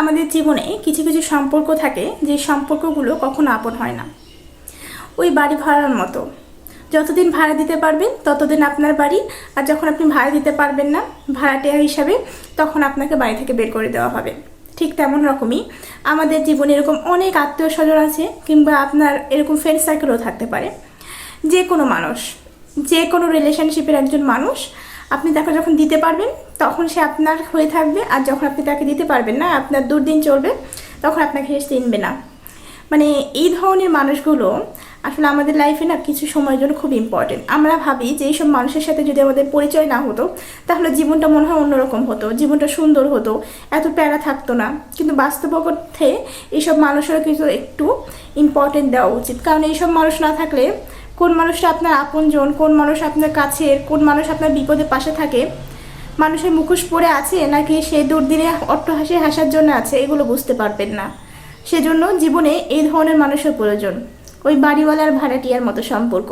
আমাদের জীবনে কিছু কিছু সম্পর্ক থাকে যে সম্পর্কগুলো কখনো আপন হয় না। ওই বাড়ি ভাড়ার মতো, যতদিন ভাড়া দিতে পারবেন ততদিন আপনার বাড়ি, আর যখন আপনি ভাড়া দিতে পারবেন না ভাড়াটিয়া হিসাবে, তখন আপনাকে বাড়ি থেকে বের করে দেওয়া হবে। ঠিক তেমন রকমই আমাদের জীবনে এরকম অনেক আত্মীয় স্বজন আছে, কিংবা আপনার এরকম ফ্রেন্ড সার্কেলও থাকতে পারে। যে কোনো মানুষ, যে কোনো রিলেশনশিপের একজন মানুষ, আপনি তাকে যখন দিতে পারবেন তখন সে আপনার হয়ে থাকবে, আর যখন আপনি তাকে দিতে পারবেন না, আপনার দুর্দিন চলবে, তখন আপনাকে সে চিনবে না। মানে এই ধরনের মানুষগুলো আসলে আমাদের লাইফে না কিছু সময়ের জন্য খুব ইম্পর্টেন্ট। আমরা ভাবি যে এইসব মানুষের সাথে যদি আমাদের পরিচয় না হতো তাহলে জীবনটা মনে হয় অন্যরকম হতো, জীবনটা সুন্দর হতো, এত প্যারা থাকতো না। কিন্তু বাস্তব অর্থে এইসব মানুষেরও কিন্তু একটু ইম্পর্টেন্ট দেওয়া উচিত, কারণ এইসব মানুষ না থাকলে কোন মানুষটা আপনার আপনজন, কোন মানুষ আপনার কাছের, কোন মানুষ আপনার বিপদে পাশে থাকে, মানুষের মুখোশ পরে আছে নাকি সে দুর্দিনে অট্টহাসি হাসার জন্য আছে, এগুলো বুঝতে পারবেন না। সেজন্য জীবনে এই ধরনের মানুষের প্রয়োজন, ওই বাড়িওয়ালার ভাড়াটিয়ার মতো সম্পর্ক।